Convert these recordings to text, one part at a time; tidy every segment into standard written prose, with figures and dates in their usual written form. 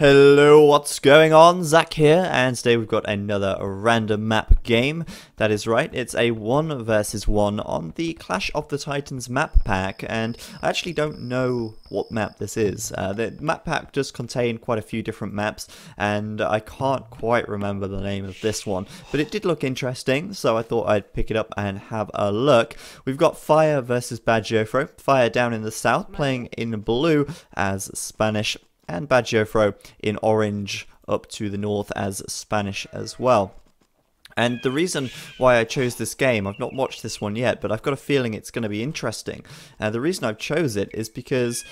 Hello, what's going on? Zach here, and today we've got another random map game. That is right, it's a 1 versus 1 on the Clash of the Titans map pack, and I actually don't know what map this is. The map pack does contain quite a few different maps, and I can't quite remember the name of this one, but it did look interesting, so I thought I'd pick it up and have a look. We've got Fire versus Bacg. Fire down in the south, playing in blue as Spanish, and Bacg in orange up to the north as Spanish as well. And the reason why I chose this game, I've not watched this one yet, but I've got a feeling it's going to be interesting. The reason I've chose it is because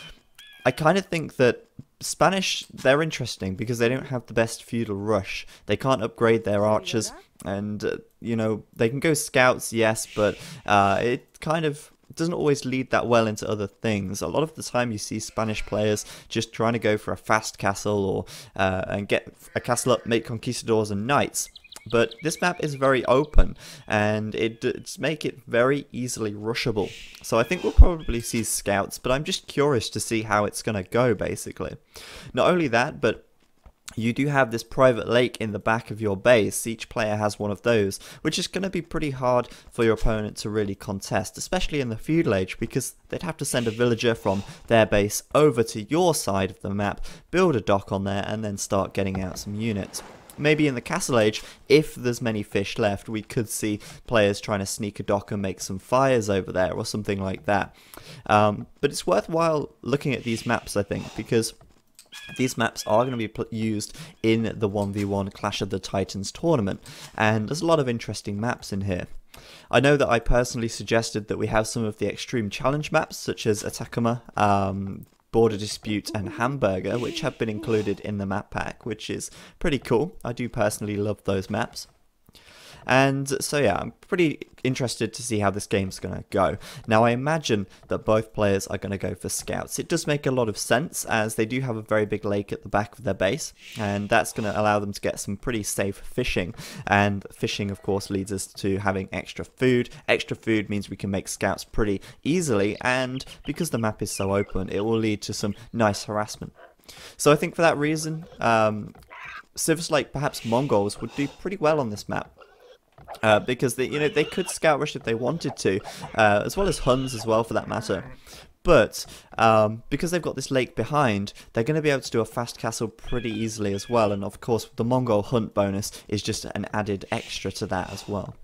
I kind of think that Spanish, they're interesting because they don't have the best feudal rush. They can't upgrade their archers, and you know, they can go scouts, yes, but it kind of doesn't always lead that well into other things. A lot of the time you see Spanish players just trying to go for a fast castle or and get a castle up, make conquistadors and knights. But this map is very open, and it's make it very easily rushable. So I think we'll probably see scouts, but I'm just curious to see how it's going to go, basically. Not only that, but you do have this private lake in the back of your base. Each player has one of those, which is going to be pretty hard for your opponent to really contest, especially in the feudal age, because they'd have to send a villager from their base over to your side of the map, build a dock on there, and then start getting out some units. Maybe in the castle age, if there's many fish left, we could see players trying to sneak a dock and make some fires over there or something like that. But it's worthwhile looking at these maps, I think, because these maps are going to be used in the 1v1 Clash of the Titans tournament, and there's a lot of interesting maps in here. I know that I personally suggested that we have some of the extreme challenge maps, such as Atacama, Border Dispute and Hamburger, which have been included in the map pack, which is pretty cool. I do personally love those maps. And so yeah, I'm pretty interested to see how this game's going to go. Now I imagine that both players are going to go for scouts. It does make a lot of sense, as they do have a very big lake at the back of their base, and that's going to allow them to get some pretty safe fishing. And fishing, of course, leads us to having extra food. Extra food means we can make scouts pretty easily, and because the map is so open, it will lead to some nice harassment. So I think for that reason, civils like perhaps Mongols would do pretty well on this map. Because they could scout rush if they wanted to, as well as Huns as well for that matter. But because they've got this lake behind, they're going to be able to do a fast castle pretty easily as well. And of course, the Mongol hunt bonus is just an added extra to that as well.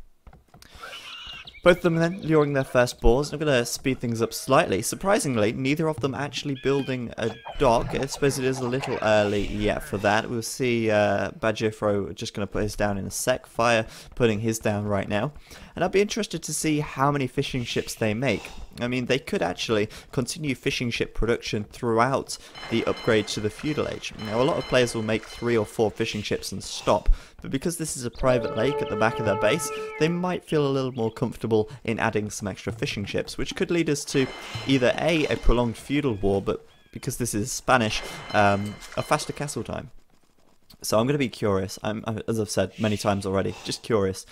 Both of them then luring their first boars. I'm going to speed things up slightly. Surprisingly, neither of them actually building a dock. I suppose it is a little early yet for that. We'll see Bacg just going to put his down in a sec. Fire putting his down right now. And I'd be interested to see how many fishing ships they make. I mean, they could actually continue fishing ship production throughout the upgrade to the feudal age. Now, a lot of players will make 3 or 4 fishing ships and stop, but because this is a private lake at the back of their base, they might feel a little more comfortable in adding some extra fishing ships, which could lead us to either a prolonged feudal war, but because this is Spanish, a faster castle time. So I'm going to be curious. As I've said many times already, just curious.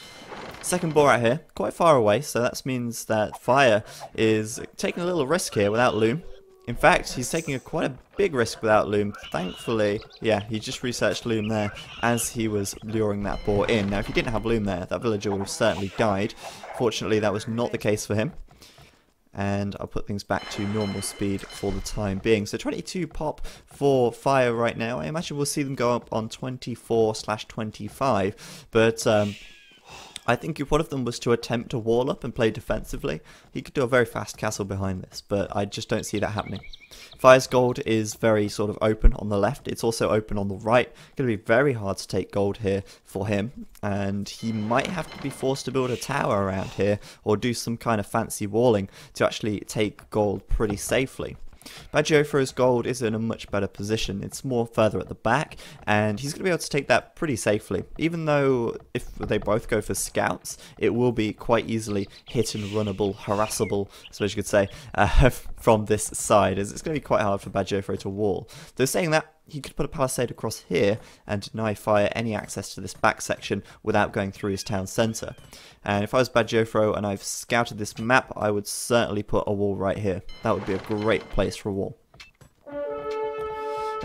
Second boar out here, quite far away, so that means that Fire is taking a little risk here without loom. In fact, he's taking quite a big risk without loom. Thankfully, yeah, he just researched loom there as he was luring that boar in. Now, if he didn't have loom there, that villager would have certainly died. Fortunately, that was not the case for him. And I'll put things back to normal speed for the time being. So 22 pop for Fire right now. I imagine we'll see them go up on 24/25, but I think if one of them was to attempt to wall up and play defensively, he could do a very fast castle behind this, but I just don't see that happening. Fire's gold is very sort of open on the left. It's also open on the right. It's going to be very hard to take gold here for him, and he might have to be forced to build a tower around here or do some kind of fancy walling to actually take gold pretty safely. Bacg's gold is in a much better position. It's more further at the back, and he's going to be able to take that pretty safely. Even though if they both go for scouts, it will be quite easily hit and runnable, harassable, I suppose you could say, from this side, as it's going to be quite hard for Bacg to wall. Though saying that, he could put a palisade across here and deny Fire any access to this back section without going through his town centre. And if I was Bacg and I've scouted this map, I would certainly put a wall right here. That would be a great place for a wall.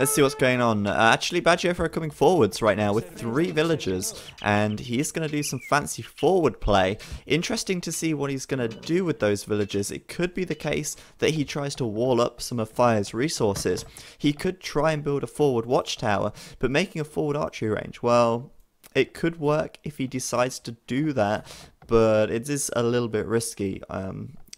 Let's see what's going on. Actually, Bacg are coming forwards right now with 3 villagers, and he's going to do some fancy forward play. Interesting to see what he's going to do with those villagers. It could be the case that he tries to wall up some of Fire's resources. He could try and build a forward watchtower, but making a forward archery range, well, it could work if he decides to do that, but it is a little bit risky.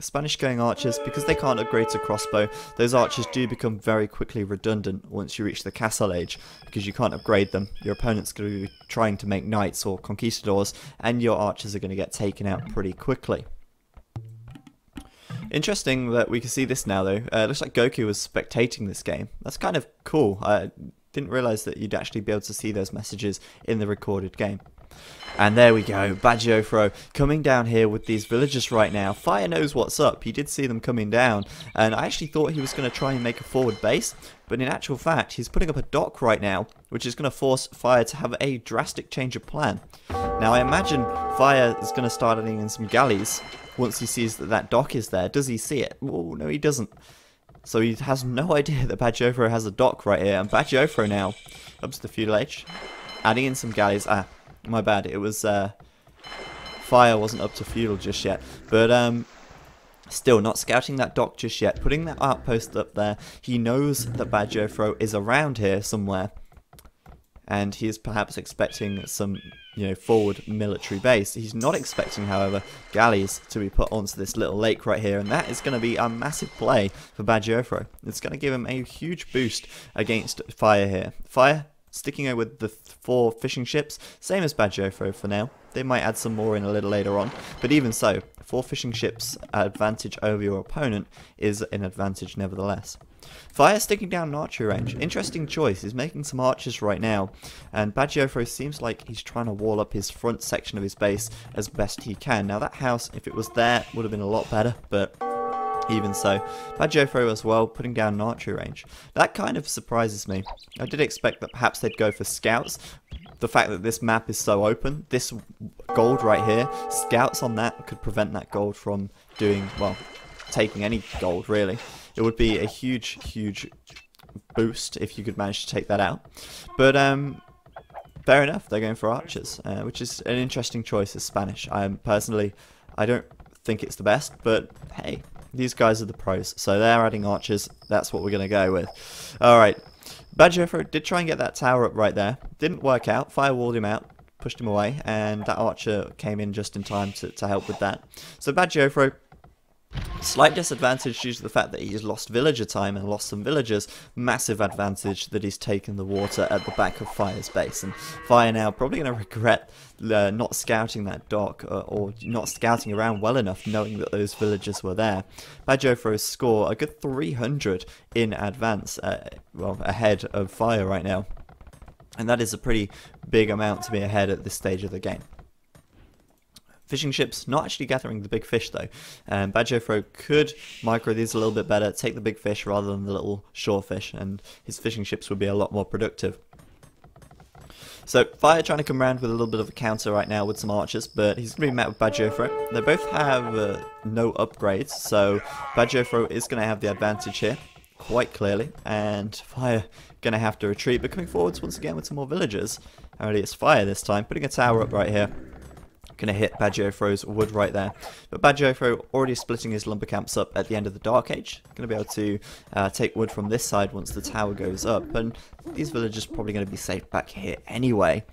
Spanish going archers, because they can't upgrade to crossbow, those archers do become very quickly redundant once you reach the castle age, because you can't upgrade them. Your opponent's going to be trying to make knights or conquistadors, and your archers are going to get taken out pretty quickly. Interesting that we can see this now though. It looks like Goku was spectating this game. That's kind of cool. I didn't realise that you'd actually be able to see those messages in the recorded game. And there we go, Bacg coming down here with these villagers right now. Fire knows what's up, he did see them coming down, and I actually thought he was going to try and make a forward base, but in actual fact, he's putting up a dock right now, which is going to force Fire to have a drastic change of plan. Now I imagine Fire is going to start adding in some galleys once he sees that that dock is there. Does he see it? Oh, no he doesn't. So he has no idea that Bacg has a dock right here, and Bacg now, up to the feudal age, adding in some galleys. My bad, it was, Fire wasn't up to feudal just yet, but, still not scouting that dock just yet, putting that outpost up there. He knows that Bacg is around here somewhere, and he is perhaps expecting some, you know, forward military base. He's not expecting, however, galleys to be put onto this little lake right here, and that is going to be a massive play for Bacg. It's going to give him a huge boost against Fire here. Fire sticking over with the 4 fishing ships, same as Bacg for now. They might add some more in a little later on, but even so, 4 fishing ships advantage over your opponent is an advantage nevertheless. Fire sticking down an archery range. Interesting choice. He's making some archers right now, and Bacg seems like he's trying to wall up his front section of his base as best he can. Now that house, if it was there, would have been a lot better, but even so, Bacg as well, putting down an archery range. That kind of surprises me. I did expect that perhaps they'd go for scouts. The fact that this map is so open, this gold right here, scouts on that could prevent that gold from doing, well, taking any gold really. It would be a huge, huge boost if you could manage to take that out. But, fair enough, they're going for archers, which is an interesting choice as Spanish. Personally, I don't think it's the best, but hey, these guys are the pros, so they're adding archers. That's what we're going to go with. Alright, Bacg did try and get that tower up right there. Didn't work out. Fire walled him out, pushed him away, and that archer came in just in time to help with that. So Bacg, slight disadvantage due to the fact that he's lost villager time and lost some villagers. Massive advantage that he's taken the water at the back of Fire's base. And Fire now probably going to regret not scouting that dock or not scouting around well enough knowing that those villagers were there. Bacg score a good 300 in advance, well, ahead of Fire right now. And that is a pretty big amount to be ahead at this stage of the game. Fishing ships, not actually gathering the big fish though. Bacg could micro these a little bit better, take the big fish rather than the little shore fish, and his fishing ships would be a lot more productive. So Fire trying to come around with a little bit of a counter right now with some archers, but he's going to be met with Bacg. They both have no upgrades, so Bacg is going to have the advantage here, quite clearly, and Fire going to have to retreat, but coming forwards once again with some more villagers. Already it's Fire this time, putting a tower up right here. Going to hit Bacg's wood right there. But Bacg already splitting his lumber camps up at the end of the Dark Age. Going to be able to take wood from this side once the tower goes up. And these villagers are probably going to be safe back here anyway.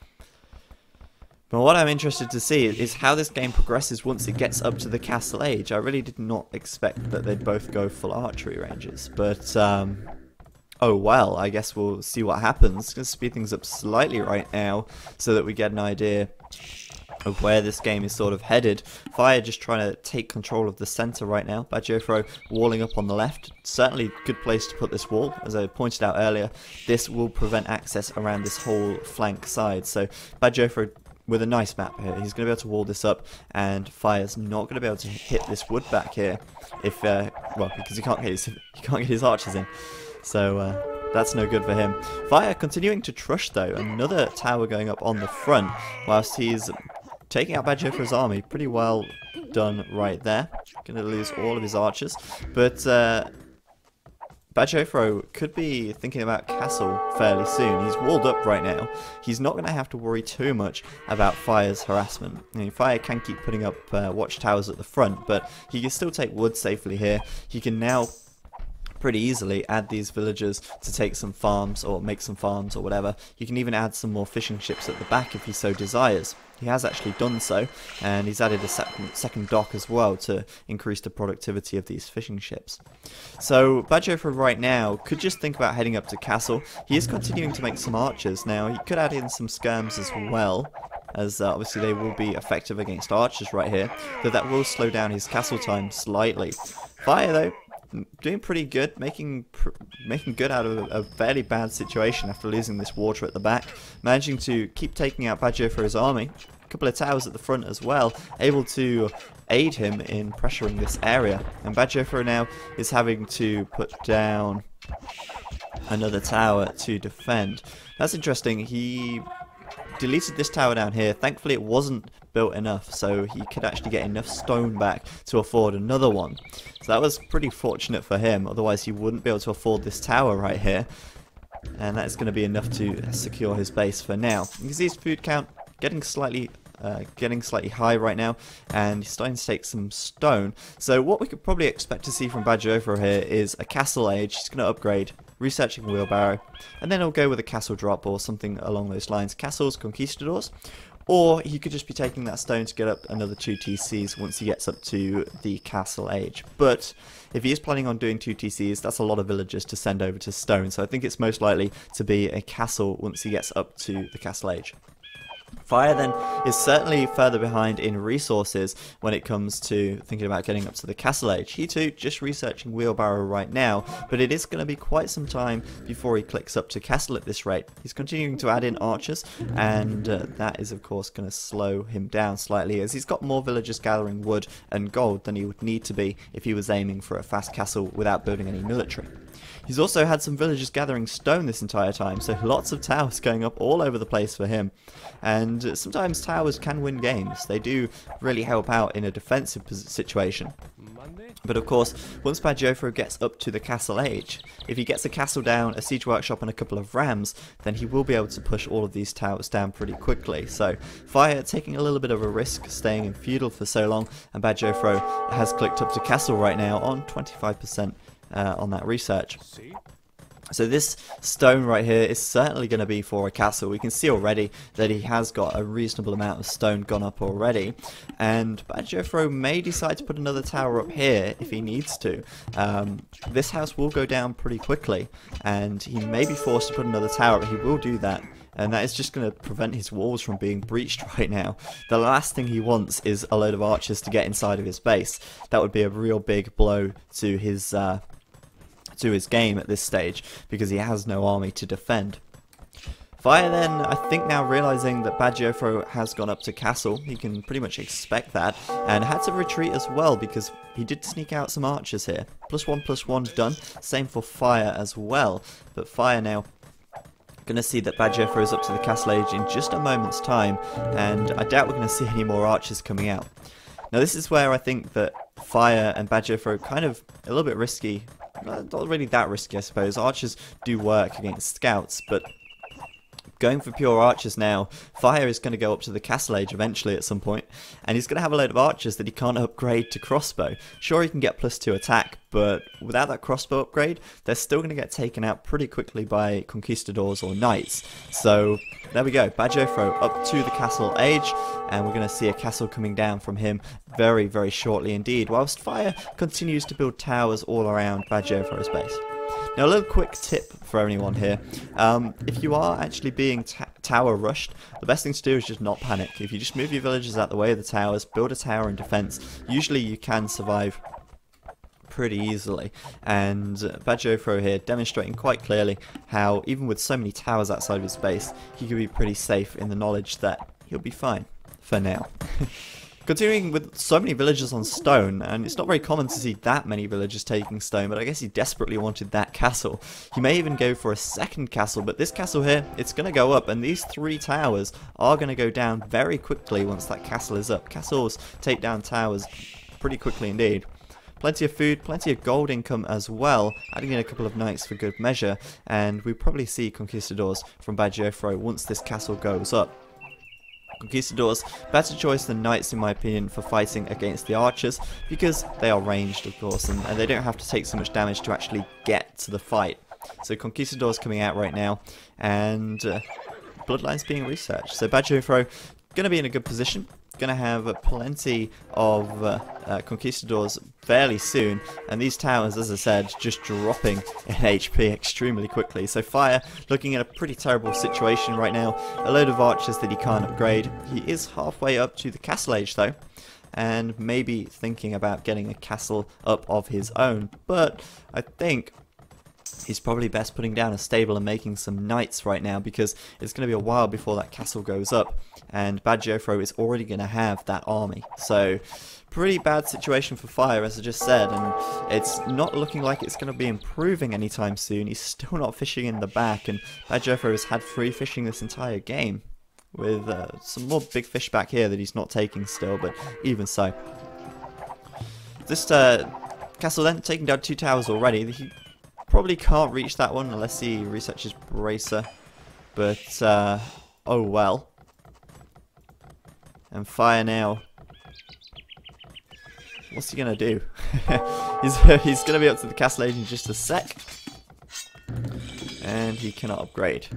But what I'm interested to see is how this game progresses once it gets up to the Castle Age. I really did not expect that they'd both go full archery ranges. But, oh well, I guess we'll see what happens. Going to speed things up slightly right now so that we get an idea of where this game is sort of headed. Fire just trying to take control of the center right now. Bacg walling up on the left. Certainly good place to put this wall. As I pointed out earlier, this will prevent access around this whole flank side. So Bacg with a nice map here, he's going to be able to wall this up, and Fire's not going to be able to hit this wood back here if well, because he can't get his archers in. So that's no good for him. Fire continuing to trush though. Another tower going up on the front whilst he's taking out Bacg's army. Pretty well done right there. Going to lose all of his archers. But Bacg could be thinking about castle fairly soon. He's walled up right now. He's not going to have to worry too much about Fire's harassment. I mean, Fire can keep putting up watchtowers at the front, but he can still take wood safely here. He can now pretty easily add these villagers to take some farms or make some farms or whatever. You can even add some more fishing ships at the back if he so desires. He has actually done so, and he's added a second dock as well to increase the productivity of these fishing ships. So Bacg right now could just think about heading up to castle. He is continuing to make some archers. Now he could add in some skirms as well, as obviously they will be effective against archers right here, though that will slow down his castle time slightly. Fire though, doing pretty good, making good out of a fairly bad situation after losing this water at the back, managing to keep taking out Bacg army. A couple of towers at the front as well, able to aid him in pressuring this area. And Bacg now is having to put down another tower to defend. That's interesting. He deleted this tower down here. Thankfully it wasn't built enough, so he could actually get enough stone back to afford another one. So that was pretty fortunate for him, otherwise he wouldn't be able to afford this tower right here. And that's going to be enough to secure his base for now. You can see his food count getting slightly high right now, and he's starting to take some stone. So what we could probably expect to see from Bacg here is a castle age. He's going to upgrade researching wheelbarrow, and then he'll go with a castle drop or something along those lines. Castles, Conquistadors, or he could just be taking that stone to get up another 2 TCs once he gets up to the castle age. But if he is planning on doing 2 TCs, that's a lot of villagers to send over to stone, so I think it's most likely to be a castle once he gets up to the castle age. Fire then is certainly further behind in resources when it comes to thinking about getting up to the castle age. He too just researching wheelbarrow right now, but it is going to be quite some time before he clicks up to castle at this rate. He's continuing to add in archers, and that is of course going to slow him down slightly, as he's got more villagers gathering wood and gold than he would need to be if he was aiming for a fast castle without building any military. He's also had some villagers gathering stone this entire time, so lots of towers going up all over the place for him. And sometimes towers can win games. They do really help out in a defensive situation. But of course, once Bacg gets up to the castle age, if he gets a castle down, a siege workshop and a couple of rams, then he will be able to push all of these towers down pretty quickly. So Fire taking a little bit of a risk staying in feudal for so long, and Bacg has clicked up to castle right now on 25% on that research. So this stone right here is certainly going to be for a castle. We can see already that he has got a reasonable amount of stone gone up already, and Bacg may decide to put another tower up here if he needs to. This house will go down pretty quickly, and he may be forced to put another tower, but he will do that. And that is just going to prevent his walls from being breached right now. The last thing he wants is a load of archers to get inside of his base. That would be a real big blow to his game at this stage, because he has no army to defend. Fire then, I think now realizing that Bacg has gone up to castle, he can pretty much expect that, and had to retreat as well because he did sneak out some archers here. +1/+1 done, same for Fire as well, but Fire now going to see that Bacg is up to the castle age in just a moment's time, and I doubt we're going to see any more archers coming out. Now this is where I think that Fire and Bacg are kind of a little bit risky. Not really that risky, I suppose. Archers do work against scouts, but going for pure archers now, Fire is going to go up to the castle age eventually at some point, and he's going to have a load of archers that he can't upgrade to crossbow. Sure, he can get +2 attack, but without that crossbow upgrade, they're still going to get taken out pretty quickly by conquistadors or knights. So there we go, Bacg up to the castle age, and we're going to see a castle coming down from him very, very shortly indeed, whilst Fire continues to build towers all around Bacg's base. Now a little quick tip for anyone here, if you are actually being tower rushed, the best thing to do is just not panic. If you just move your villagers out the way of the towers, build a tower in defense, usually you can survive pretty easily. And Bacg here demonstrating quite clearly how even with so many towers outside of his base, he can be pretty safe in the knowledge that he'll be fine for now. Continuing with so many villagers on stone, and it's not very common to see that many villagers taking stone, but I guess he desperately wanted that castle. He may even go for a second castle, but this castle here, it's going to go up, and these 3 towers are going to go down very quickly once that castle is up. Castles take down towers pretty quickly indeed. plenty of food, plenty of gold income as well, adding in a couple of knights for good measure, and we probably see Conquistadors from Bacg once this castle goes up. Conquistadors, better choice than knights in my opinion for fighting against the archers, because they are ranged of course, and they don't have to take so much damage to actually get to the fight. So Conquistadors coming out right now, and Bloodlines being researched. So Bacg going to be in a good position, going to have plenty of Conquistadors fairly soon, and these towers, as I said, just dropping in HP extremely quickly. So Fire looking at a pretty terrible situation right now, a load of archers that he can't upgrade. He is halfway up to the castle age though, and maybe thinking about getting a castle up of his own, but I think he's probably best putting down a stable and making some knights right now, because it's going to be a while before that castle goes up, and Bacg is already going to have that army. So pretty bad situation for Fire, as I just said, and it's not looking like it's going to be improving anytime soon. He's still not fishing in the back, and Bacg has had free fishing this entire game, with some more big fish back here that he's not taking still, but even so. This castle then, taking down 2 towers already. He probably can't reach that one unless he researches Bracer, but oh well. And Fire now, what's he gonna do? he's gonna be up to the castle age in just a sec, and he cannot upgrade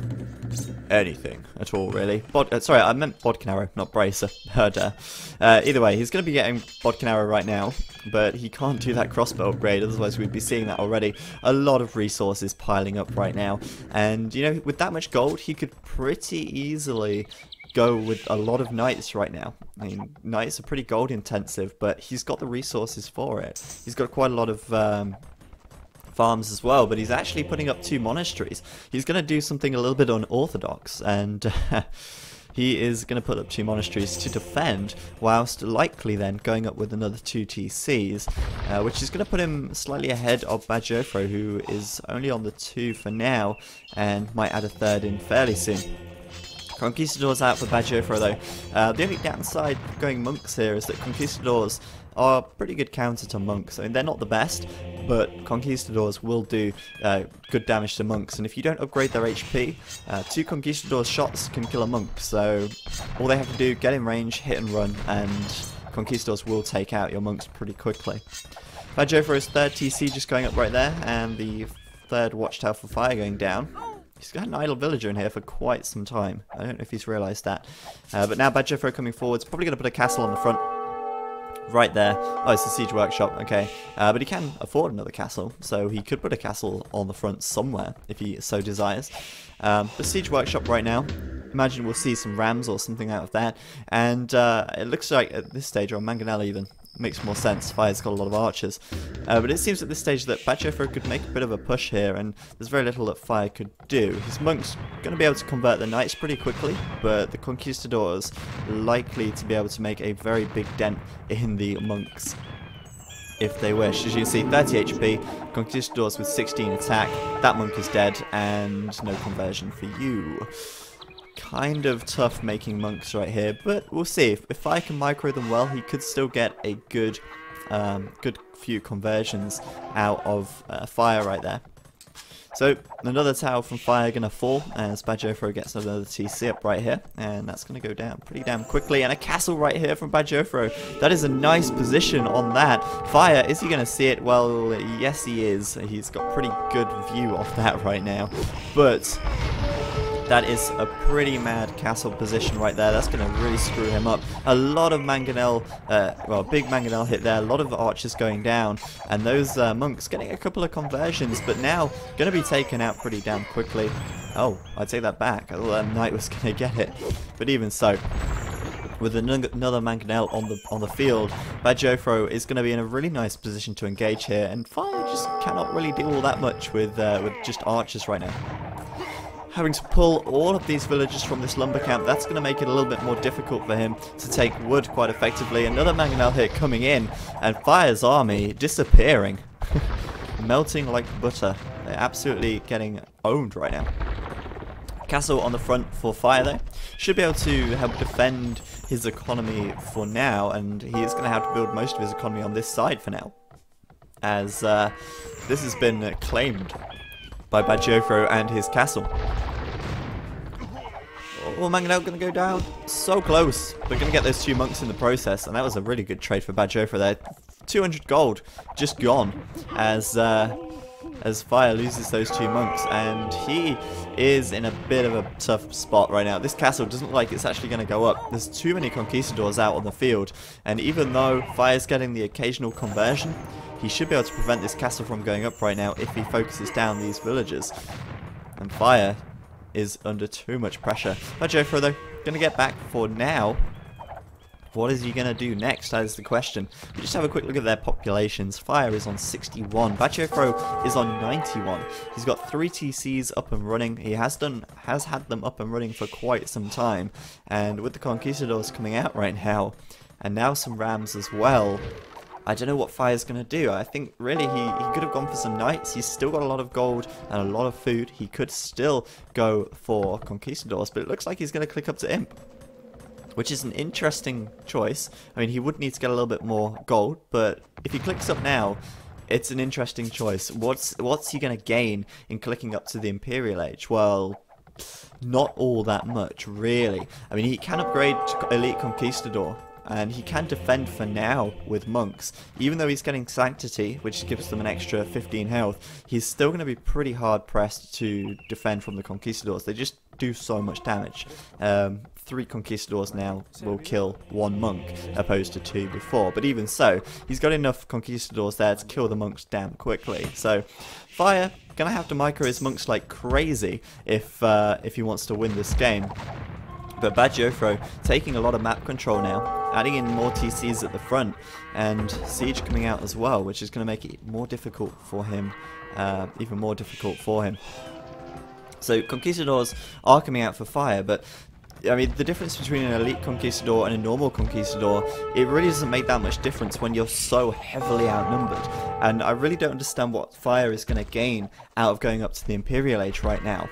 anything at all really. Sorry, I meant Bodkin Arrow, not Bracer. Either way, he's going to be getting Bodkin Arrow right now, but he can't do that crossbow upgrade, otherwise we'd be seeing that already. A lot of resources piling up right now, and you know, with that much gold, he could pretty easily go with a lot of knights right now. I mean, knights are pretty gold intensive, but he's got the resources for it. He's got quite a lot of farms as well, but he's actually putting up 2 monasteries. He's going to do something a little bit unorthodox, and he is going to put up 2 monasteries to defend, whilst likely then going up with another 2 TCs, which is going to put him slightly ahead of Bacg, who is only on the 2 for now, and might add a 3rd in fairly soon. Conquistadors out for Bacg though. The only downside going monks here is that Conquistadors are pretty good counter to monks. I mean, they're not the best, but Conquistadors will do good damage to monks, and if you don't upgrade their HP, 2 Conquistadors shots can kill a monk, so all they have to do, get in range, hit and run, and Conquistadors will take out your monks pretty quickly. Bacg for his 3rd TC just going up right there, and the 3rd Watchtower for Fire going down. He's got an idle villager in here for quite some time. I don't know if he's realised that. But now Bacg coming forwards, probably going to put a castle on the front. Right there. Oh, it's a siege workshop, okay. But he can afford another castle, so he could put a castle on the front somewhere, if he so desires. The siege workshop right now, imagine we'll see some rams or something out of that. And it looks like at this stage, or Mangonel even, makes more sense. Fire's got a lot of archers. But it seems at this stage that Bacg could make a bit of a push here, and there's very little that Fire could do. His monks going to be able to convert the knights pretty quickly, but the Conquistadors likely to be able to make a very big dent in the monks if they wish. As you can see, 30 HP, Conquistadors with 16 attack. That monk is dead, and no conversion for you. Kind of tough making monks right here, but we'll see. If I can micro them well, he could still get a good few conversions out of Fire right there. So another tower from Fire going to fall as Bacg gets another TC up right here, and that's going to go down pretty damn quickly. And a castle right here from Bacg. That is a nice position on that. Fire, is he going to see it? Well, yes he is. He's got pretty good view of that right now, but that is a pretty mad castle position right there. That's going to really screw him up. A lot of Mangonel, well, big Mangonel hit there. A lot of archers going down. And those monks getting a couple of conversions, but now going to be taken out pretty damn quickly. Oh, I take that back. I thought that knight was going to get it. But even so, with another Mangonel on the field, Bacg is going to be in a really nice position to engage here. And Fire just cannot really do all that much with just archers right now. Having to pull all of these villagers from this lumber camp, that's going to make it a little bit more difficult for him to take wood quite effectively. Another Mangonel hit coming in, and Fire's army disappearing. Melting like butter. They're absolutely getting owned right now. Castle on the front for Fire though. Should be able to help defend his economy for now, and he is going to have to build most of his economy on this side for now. as this has been claimed by Bacg and his castle. Oh, Mangonel going to go down. So close. We're going to get those 2 monks in the process, and that was a really good trade for Bacg there. 200 gold just gone as Fire loses those 2 monks, and he is in a bit of a tough spot right now. This castle doesn't look like it's actually going to go up. There's too many Conquistadors out on the field, and even though Fire's getting the occasional conversion, he should be able to prevent this castle from going up right now if he focuses down these villagers. And Fire is under too much pressure. Bacg though, going to get back for now. What is he going to do next? That is the question. We just have a quick look at their populations. Fire is on 61. Bacg is on 91. He's got 3 TCs up and running. He has had them up and running for quite some time. And with the Conquistadors coming out right now, and now some Rams as well, I don't know what Fire's going to do. I think really he could have gone for some knights. He's still got a lot of gold and a lot of food. He could still go for Conquistadors, but it looks like he's going to click up to Imp, which is an interesting choice. I mean, he would need to get a little bit more gold, but if he clicks up now, it's an interesting choice. What's he going to gain in clicking up to the Imperial Age? Well, not all that much, really. I mean, he can upgrade to Elite Conquistador, and he can defend for now with monks. Even though he's getting Sanctity, which gives them an extra 15 health, he's still going to be pretty hard pressed to defend from the Conquistadors. They just do so much damage. 3 Conquistadors now will kill 1 monk, opposed to 2 before. But even so, he's got enough Conquistadors there to kill the monks damn quickly. So, Fire gonna have to micro his monks like crazy if he wants to win this game. But Bacg taking a lot of map control now, adding in more TCs at the front, and Siege coming out as well, which is going to make it more difficult for him, even more difficult for him. So Conquistadors are coming out for Fire, but I mean, the difference between an Elite Conquistador and a normal Conquistador, it really doesn't make that much difference when you're so heavily outnumbered. And I really don't understand what Fire is going to gain out of going up to the Imperial Age right now.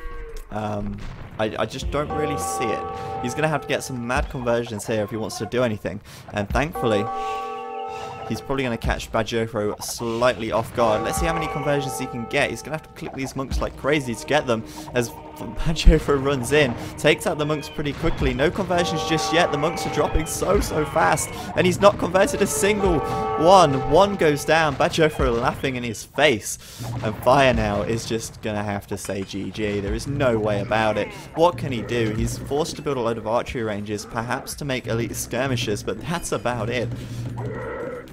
I just don't really see it. He's going to have to get some mad conversions here if he wants to do anything. And thankfully, he's probably going to catch Bacg slightly off guard. Let's see how many conversions he can get. He's going to have to click these monks like crazy to get them as Bacg runs in. Takes out the monks pretty quickly. No conversions just yet. The monks are dropping so fast. And he's not converted a single one. One goes down. Bacg laughing in his face. And Fire now is just going to have to say GG. There is no way about it. What can he do? He's forced to build a load of archery ranges, perhaps to make elite skirmishers, but that's about it.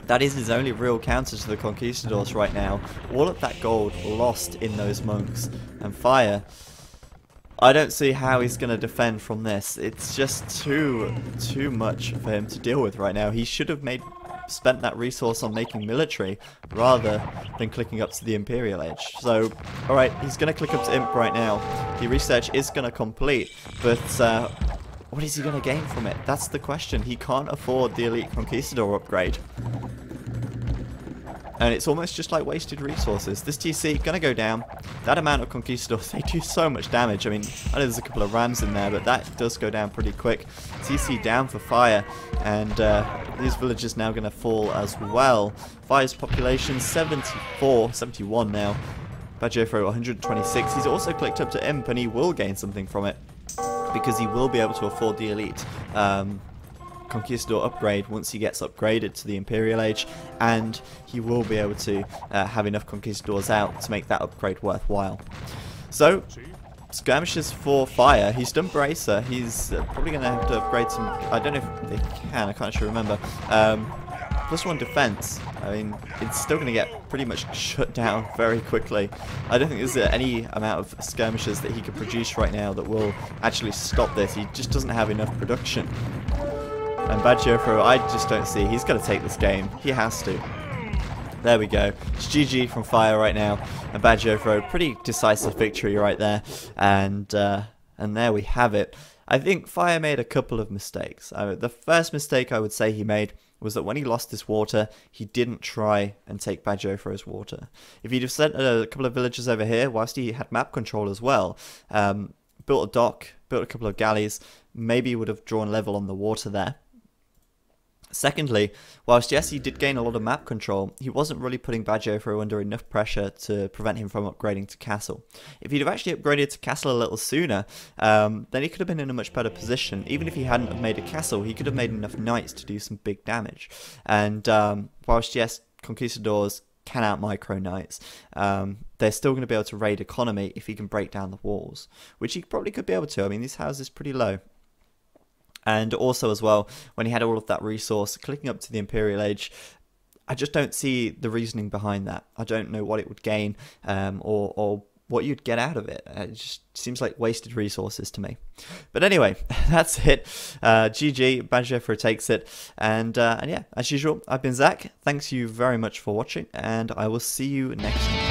That is his only real counter to the Conquistadors right now. All of that gold lost in those monks. And Fire, I don't see how he's going to defend from this. It's just too much for him to deal with right now. He should have spent that resource on making military rather than clicking up to the Imperial Age. So, alright, he's going to click up to Imp right now. The research is going to complete, but what is he going to gain from it? That's the question. He can't afford the Elite Conquistador upgrade. And it's almost just like wasted resources. This TC going to go down. That amount of Conquistadors, they do so much damage. I mean, I know there's a couple of Rams in there, but that does go down pretty quick. TC down for Fire, and these villagers now going to fall as well. Fire's population 71 now. Bacg 126. He's also clicked up to Imp, and he will gain something from it, because he will be able to afford the Elite Conquistador upgrade once he gets upgraded to the Imperial Age, and he will be able to have enough Conquistadors out to make that upgrade worthwhile. So, skirmishes for Fire. He's done Bracer. He's probably going to have to upgrade some. I don't know if they can, I can't actually remember. +1 defense. I mean, it's still going to get pretty much shut down very quickly. I don't think there's any amount of skirmishes that he could produce right now that will actually stop this. He just doesn't have enough production. And Bacg, I just don't see. He's got to take this game. He has to. There we go. It's GG from Fire right now. And Bacg, pretty decisive victory right there. And there we have it. I think Fire made a couple of mistakes. The first mistake I would say he made was that when he lost this water, he didn't try and take Bacg water. If he'd have sent a couple of villagers over here, whilst he had map control as well, built a dock, built a couple of galleys, maybe he would have drawn level on the water there. Secondly, whilst yes, he did gain a lot of map control, he wasn't really putting Bacg under enough pressure to prevent him from upgrading to castle. If he'd have actually upgraded to castle a little sooner, then he could have been in a much better position. Even if he hadn't have made a castle, he could have made enough knights to do some big damage. And whilst yes, Conquistadors can out micro knights, they're still going to be able to raid economy if he can break down the walls, which he probably could be able to. I mean, this house is pretty low. And also as well, when he had all of that resource, clicking up to the Imperial Age, I just don't see the reasoning behind that. I don't know what it would gain, or what you'd get out of it. It just seems like wasted resources to me. But anyway, that's it. GG, Bacg takes it. And yeah, as usual, I've been Zach. Thanks you very much for watching, and I will see you next time.